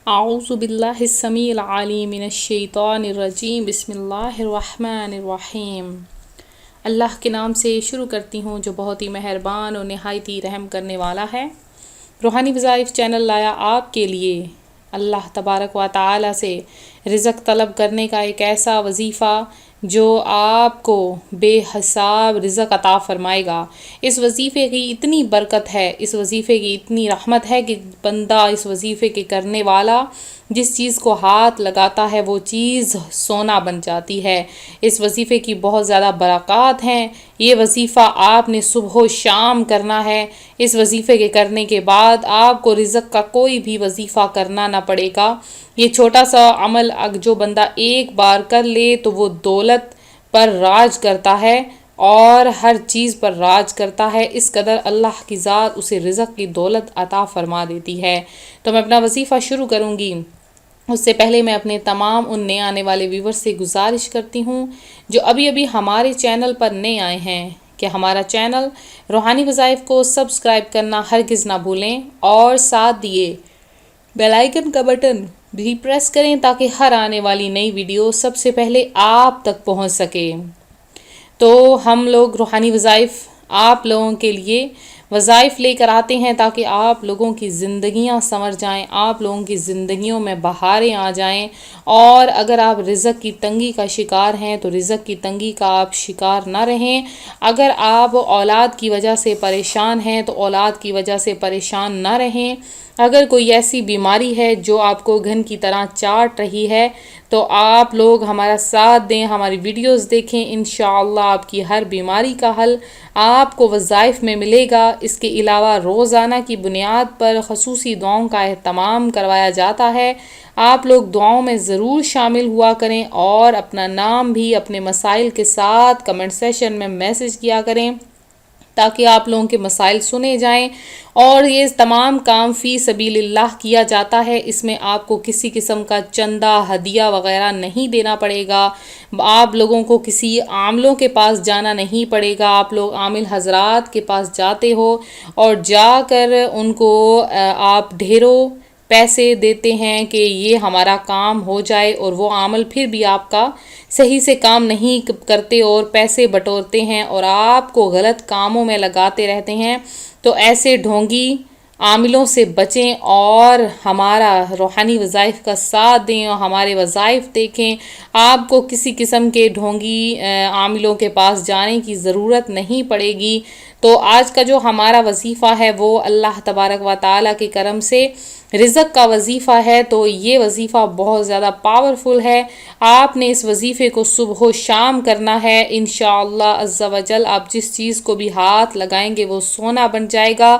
اعوذ باللہ السمیع العلیم من الشیطان الرجیم بسم اللہ الرحمن الرحیم۔ اللہ کے نام سے شروع کرتی ہوں جو بہت ہی مہربان اور نہایت ہی رحم کرنے والا ہے۔ روحانی وظائف چینل لایا آپ کے لیے اللہ تبارک و تعالی سے رزق طلب کرنے کا ایک ایسا وظیفہ جو آپ کو بے حساب رزق عطا فرمائے گا۔ اس وظیفے کی اتنی برکت ہے، اس وظیفے کی اتنی رحمت ہے کہ بندہ اس وظیفے کے کرنے والا جس چیز کو ہاتھ لگاتا ہے وہ چیز سونا بن جاتی ہے۔ اس وظیفے کی بہت زیادہ برکات ہیں۔ یہ وظیفہ آپ نے صبح و شام کرنا ہے۔ اس وظیفے کے کرنے کے بعد آپ کو رزق کا کوئی بھی وظیفہ کرنا نہ پڑے گا۔ یہ چھوٹا سا عمل جو بندہ ایک بار کر لے تو وہ دولت پر راج کرتا ہے اور ہر چیز پر راج کرتا ہے۔ اس قدر اللہ کی ذات اسے رزق کی دولت عطا فرما دیتی ہے۔ تو میں اپنا وظیفہ شروع کروں گی، اس سے پہلے میں اپنے تمام ان نئے آنے والے ویورز سے گزارش کرتی ہوں جو ابھی ہمارے چینل پر نئے آئے ہیں کہ ہمارا چینل روحانی وظائف کو سبسکرائب کرنا ہرگز نہ بھولیں اور ساتھ دیے بیل آئیکن کا بٹن بھی پریس کریں تاکہ ہر آنے والی نئی ویڈیو سب سے پہلے آپ تک پہنچ سکے۔ تو ہم لوگ روحانی وظائف آپ لوگوں کے لیے وظائف لے کر آتے ہیں تاکہ آپ لوگوں کی زندگیاں سنور جائیں، آپ لوگوں کی زندگیوں میں بہاریں آ جائیں، اور اگر آپ رزق کی تنگی کا شکار ہیں تو رزق کی تنگی کا آپ شکار نہ رہیں۔ اگر آپ اولاد کی وجہ سے پریشان ہیں تو اولاد کی وجہ سے پریشان نہ رہیں۔ اگر کوئی ایسی بیماری ہے جو آپ کو گھن کی طرح چاٹ رہی ہے تو آپ لوگ ہمارا ساتھ دیں، ہماری ویڈیوز دیکھیں، انشاءاللہ آپ کی ہر بیماری کا حل آپ کو وظائف میں ملے گا۔ اس کے علاوہ روزانہ کی بنیاد پر خصوصی دعاؤں کا اہتمام کروایا جاتا ہے۔ آپ لوگ دعاؤں میں ضرور شامل ہوا کریں اور اپنا نام بھی اپنے مسائل کے ساتھ کمنٹ سیشن میں میسج کیا کریں تاکہ آپ لوگوں کے مسائل سنے جائیں۔ اور یہ تمام کام فی سبیل اللہ کیا جاتا ہے، اس میں آپ کو کسی قسم کا چندہ ہدیہ وغیرہ نہیں دینا پڑے گا۔ آپ لوگوں کو کسی عاملوں کے پاس جانا نہیں پڑے گا۔ آپ لوگ عامل حضرات کے پاس جاتے ہو اور جا کر ان کو آپ ڈھیروں پیسے دیتے ہیں کہ یہ ہمارا کام ہو جائے، اور وہ عامل پھر بھی آپ کا صحیح سے کام نہیں کرتے اور پیسے بٹورتے ہیں اور آپ کو غلط کاموں میں لگاتے رہتے ہیں۔ تو ایسے ڈھونگی عاملوں سے بچیں اور ہمارا روحانی وظائف کا ساتھ دیں اور ہمارے وظائف دیکھیں۔ آپ کو کسی قسم کے ڈھونگی عاملوں کے پاس جانے کی ضرورت نہیں پڑے گی۔ تو آج کا جو ہمارا وظیفہ ہے وہ اللہ تبارک و تعالیٰ کے کرم سے رزق کا وظیفہ ہے۔ تو یہ وظیفہ بہت زیادہ پاورفل ہے۔ آپ نے اس وظیفے کو صبح و شام کرنا ہے۔ انشاءاللہ عز و جل آپ جس چیز کو بھی ہاتھ لگائیں گے وہ سونا بن جائے گا۔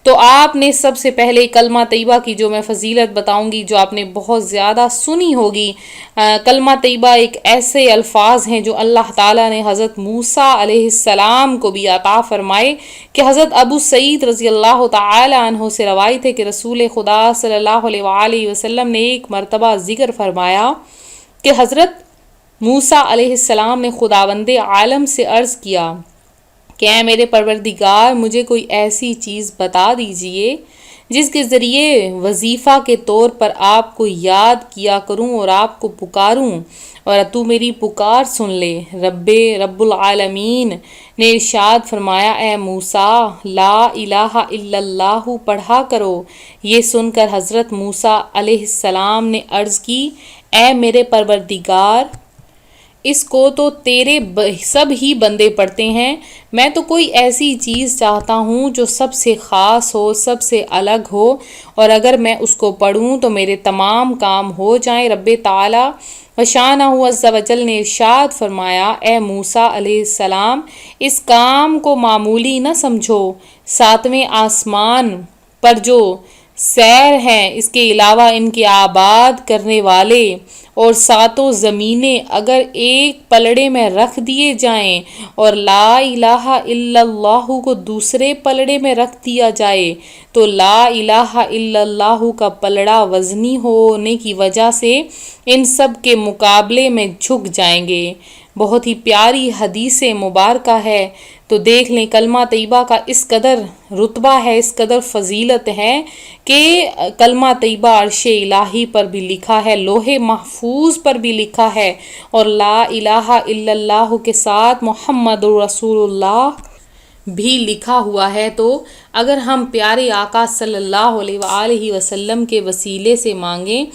تو آپ نے سب سے پہلے کلمہ طیبہ کی جو میں فضیلت بتاؤں گی جو آپ نے بہت زیادہ سنی ہوگی۔ کلمہ طیبہ ایک ایسے الفاظ ہیں جو اللہ تعالیٰ نے حضرت موسیٰ علیہ السلام کو بھی عطا فرمائے کہ حضرت ابو سعید رضی اللہ تعالی عنہ سے روایت ہے کہ رسول خدا صلی اللہ علیہ وآلہ وسلم نے ایک مرتبہ ذکر فرمایا کہ حضرت موسیٰ علیہ السلام نے خداوند عالم سے عرض کیا کہ اے میرے پروردگار، مجھے کوئی ایسی چیز بتا دیجئے جس کے ذریعے وظیفہ کے طور پر آپ کو یاد کیا کروں اور آپ کو پکاروں اور تو میری پکار سن لے۔ رب العالمین نے ارشاد فرمایا اے موسیٰ لا الہ الا اللہ پڑھا کرو۔ یہ سن کر حضرت موسیٰ علیہ السلام نے عرض کی اے میرے پروردگار، اس کو تو تیرے سب ہی بندے پڑھتے ہیں، میں تو کوئی ایسی چیز چاہتا ہوں جو سب سے خاص ہو، سب سے الگ ہو، اور اگر میں اس کو پڑھوں تو میرے تمام کام ہو جائیں۔ رب تعالیٰ وشانہ عز و جل نے ارشاد فرمایا اے موسیٰ علیہ السلام، اس کام کو معمولی نہ سمجھو۔ ساتویں آسمان پر جو سیر ہیں، اس کے علاوہ ان کے آباد کرنے والے اور ساتوں زمینیں اگر ایک پلڑے میں رکھ دیے جائیں اور لا الہ الا اللہ کو دوسرے پلڑے میں رکھ دیا جائے تو لا الہ الا اللہ کا پلڑا وزنی ہونے کی وجہ سے ان سب کے مقابلے میں جھک جائیں گے۔ بہت ہی پیاری حدیث مبارکہ ہے۔ تو تو دیکھ لیں کلمہ طیبہ کا اس قدر رتبہ ہے، اس قدر فضیلت ہے کہ کلمہ طیبہ عرش الہی پر بھی لکھا ہے، لوح محفوظ پر بھی لکھا ہے، اور لا الہ الا اللہ کے ساتھ محمد رسول اللہ بھی لکھا ہوا ہے۔ تو اگر ہم پیارے آقا صلی اللہ علیہ وآلہ وسلم کے وسیلے سے مانگیں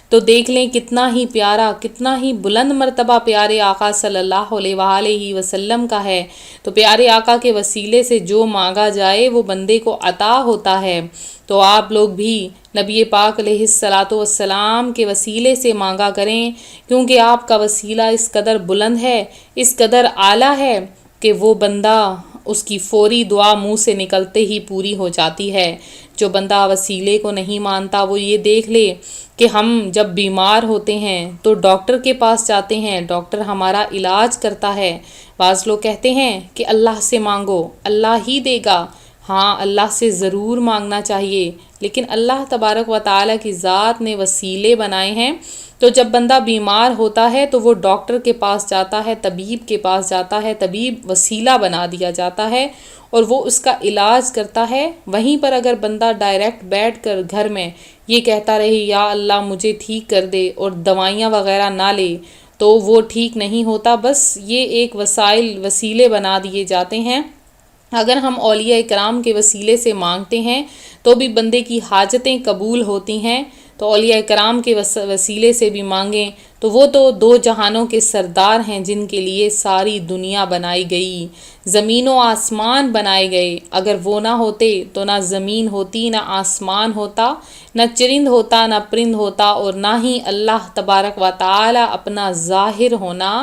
تو دیکھ لیں کتنا ہی پیارا، کتنا ہی بلند مرتبہ پیارے آقا صلی اللہ علیہ وآلہ وسلم کا ہے۔ تو پیارے آقا کے وسیلے سے جو مانگا جائے وہ بندے کو عطا ہوتا ہے۔ تو آپ لوگ بھی نبی پاک علیہ الصلاۃ والسلام کے وسیلے سے مانگا کریں، کیونکہ آپ کا وسیلہ اس قدر بلند ہے، اس قدر اعلیٰ ہے کہ وہ بندہ اس کی فوری دعا منہ سے نکلتے ہی پوری ہو جاتی ہے۔ جو بندہ وسیلے کو نہیں مانتا وہ یہ دیکھ لے کہ ہم جب بیمار ہوتے ہیں تو ڈاکٹر کے پاس جاتے ہیں، ڈاکٹر ہمارا علاج کرتا ہے۔ بعض لوگ کہتے ہیں کہ اللہ سے مانگو، اللہ ہی دے گا۔ ہاں، اللہ سے ضرور مانگنا چاہیے، لیکن اللہ تبارک و تعالیٰ کی ذات نے وسیلے بنائے ہیں۔ تو جب بندہ بیمار ہوتا ہے تو وہ ڈاکٹر کے پاس جاتا ہے، طبیب کے پاس جاتا ہے، طبیب وسیلہ بنا دیا جاتا ہے اور وہ اس کا علاج کرتا ہے۔ وہیں پر اگر بندہ ڈائریکٹ بیٹھ کر گھر میں یہ کہتا رہے یا اللہ مجھے ٹھیک کر دے اور دوائیاں وغیرہ نہ لے تو وہ ٹھیک نہیں ہوتا، بس یہ ایک وسیلے بنا دیے جاتے ہیں۔ اگر ہم اولیاء کرام کے وسیلے سے مانگتے ہیں تو بھی بندے کی حاجتیں قبول ہوتی ہیں۔ تو اولیاء کرام کے وسیلے سے بھی مانگیں تو وہ تو دو جہانوں کے سردار ہیں جن کے لیے ساری دنیا بنائی گئی، زمین و آسمان بنائے گئے۔ اگر وہ نہ ہوتے تو نہ زمین ہوتی، نہ آسمان ہوتا، نہ چرند ہوتا، نہ پرند ہوتا، اور نہ ہی اللہ تبارک و تعالی اپنا ظاہر ہونا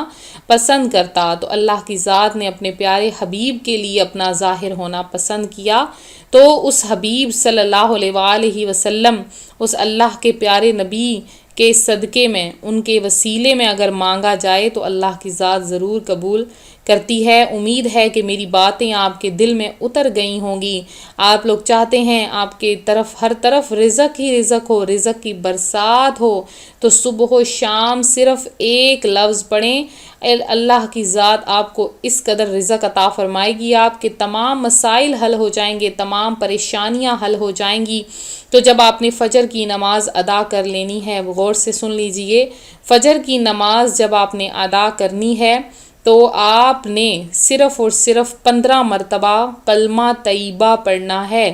پسند کرتا۔ تو اللہ کی ذات نے اپنے پیارے حبیب کے لیے اپنا ظاہر ہونا پسند کیا۔ تو اس حبیب صلی اللہ علیہ وآلہ وسلم، اس اللہ کے پیارے نبی کے صدقے میں، ان کے وسیلے میں اگر مانگا جائے تو اللہ کی ذات ضرور قبول کرتی ہے۔ امید ہے کہ میری باتیں آپ کے دل میں اتر گئی ہوں گی۔ آپ لوگ چاہتے ہیں آپ کے طرف ہر طرف رزق ہی رزق ہو، رزق کی برسات ہو، تو صبح و شام صرف ایک لفظ پڑھیں، اللہ کی ذات آپ کو اس قدر رزق عطا فرمائے گی، آپ کے تمام مسائل حل ہو جائیں گے، تمام پریشانیاں حل ہو جائیں گی۔ تو جب آپ نے فجر کی نماز ادا کر لینی ہے، غور سے سن لیجئے، فجر کی نماز جب آپ نے ادا کرنی ہے تو آپ نے صرف اور صرف 15 مرتبہ کلمہ طیبہ پڑھنا ہے۔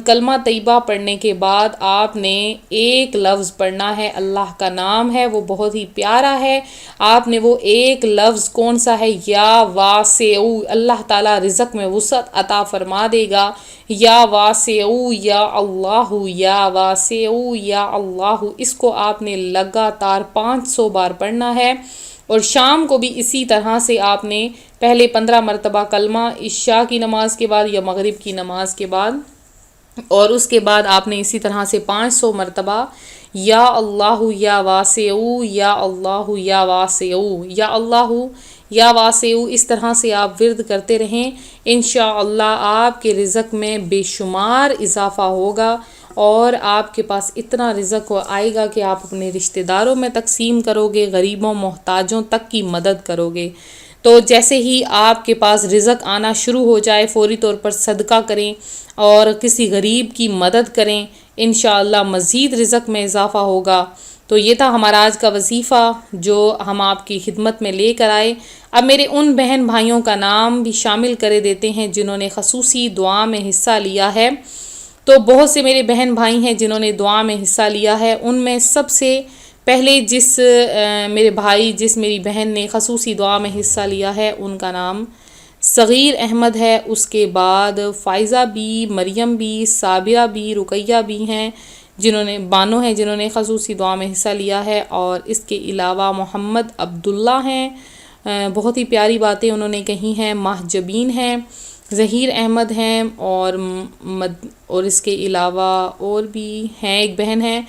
کلمہ طیبہ پڑھنے کے بعد آپ نے ایک لفظ پڑھنا ہے، اللہ کا نام ہے، وہ بہت ہی پیارا ہے۔ آپ نے وہ ایک لفظ کون سا ہے؟ یا واسع، اللہ تعالیٰ رزق میں وسعت عطا فرما دے گا۔ یا واسع یا اللہ، یا واسع یا اللہ، اس کو آپ نے لگاتار 500 بار پڑھنا ہے۔ اور شام کو بھی اسی طرح سے آپ نے پہلے 15 مرتبہ کلمہ عشاء کی نماز کے بعد یا مغرب کی نماز کے بعد، اور اس کے بعد آپ نے اسی طرح سے 500 مرتبہ یا اللہ یا واسع، یا اللہ یا واسع، یا اللہ یا واسع، اس طرح سے آپ ورد کرتے رہیں۔ انشاءاللہ آپ کے رزق میں بے شمار اضافہ ہوگا اور آپ کے پاس اتنا رزق آئے گا کہ آپ اپنے رشتہ داروں میں تقسیم کرو گے، غریبوں محتاجوں تک کی مدد کرو گے۔ تو جیسے ہی آپ کے پاس رزق آنا شروع ہو جائے فوری طور پر صدقہ کریں اور کسی غریب کی مدد کریں، انشاءاللہ مزید رزق میں اضافہ ہوگا۔ تو یہ تھا ہمارا آج کا وظیفہ جو ہم آپ کی خدمت میں لے کر آئے۔ اب میرے ان بہن بھائیوں کا نام بھی شامل کرے دیتے ہیں جنہوں نے خصوصی دعا میں حصہ لیا ہے۔ تو بہت سے میرے بہن بھائی ہیں جنہوں نے دعا میں حصہ لیا ہے۔ ان میں سب سے پہلے میرے بھائی جس میری بہن نے خصوصی دعا میں حصہ لیا ہے ان کا نام صغیر احمد ہے۔ اس کے بعد فائزہ بھی، مریم بھی، صابرہ بھی، رقیہ بھی ہیں بانو ہیں جنہوں نے خصوصی دعا میں حصہ لیا ہے، اور اس کے علاوہ محمد عبداللہ ہیں، بہت ہی پیاری باتیں انہوں نے کہی ہیں، ماہجبین ہیں، ظہیر احمد ہیں، اور اس کے علاوہ اور بھی ہیں، ایک بہن ہیں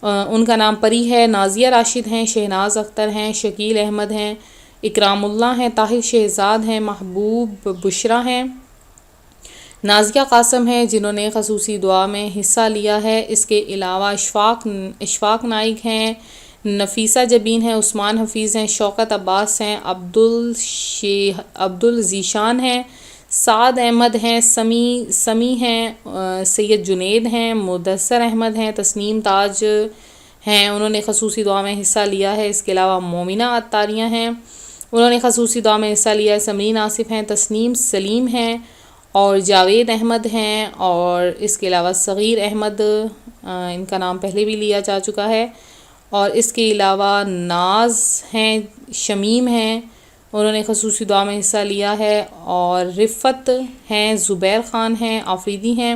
ان کا نام پری ہے، نازیہ راشد ہیں، شہناز اختر ہیں، شکیل احمد ہیں، اکرام اللہ ہیں، طاہر شہزاد ہیں، محبوب بشرا ہیں، نازیہ قاسم ہیں جنہوں نے خصوصی دعا میں حصہ لیا ہے۔ اس کے علاوہ اشفاق نائک ہیں، نفیسہ جبین ہیں، عثمان حفیظ ہیں، شوکت عباس ہیں، عبدالذیشان ہیں، سعد احمد ہیں، سمی ہیں، سید جنید ہیں، مدثر احمد ہیں، تسنیم تاج ہیں، انہوں نے خصوصی دعا میں حصہ لیا ہے۔ اس کے علاوہ مومنہ عطاریہ ہیں، انہوں نے خصوصی دعا میں حصہ لیا ہے۔ سمرین آصف ہیں، تسنیم سلیم ہیں اور جاوید احمد ہیں، اور اس کے علاوہ صغیر احمد، ان کا نام پہلے بھی لیا جا چکا ہے، اور اس کے علاوہ ناز ہیں، شمیم ہیں، انہوں نے خصوصی دعا میں حصہ لیا ہے، اور رفت ہیں، زبیر خان ہیں، آفریدی ہیں۔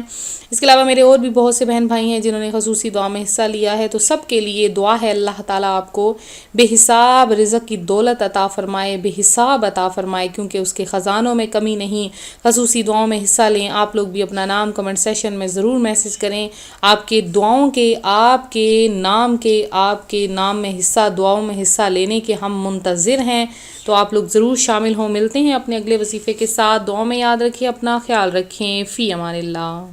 اس کے علاوہ میرے اور بھی بہت سے بہن بھائی ہیں جنہوں نے خصوصی دعا میں حصہ لیا ہے۔ تو سب کے لیے دعا ہے اللہ تعالیٰ آپ کو بے حساب رزق کی دولت عطا فرمائے، بے حساب عطا فرمائے، کیونکہ اس کے خزانوں میں کمی نہیں۔ خصوصی دعاؤں میں حصہ لیں۔ آپ لوگ بھی اپنا نام کمنٹ سیشن میں ضرور میسج کریں۔ آپ کے دعاؤں کے، آپ کے نام میں حصہ، دعاؤں میں حصہ لینے کے ہم منتظر ہیں، تو آپ لوگ ضرور شامل ہوں۔ ملتے ہیں اپنے اگلے وظیفے کے ساتھ۔ دعاؤں میں یاد رکھیں، اپنا خیال رکھیں۔ فی امان اللہ۔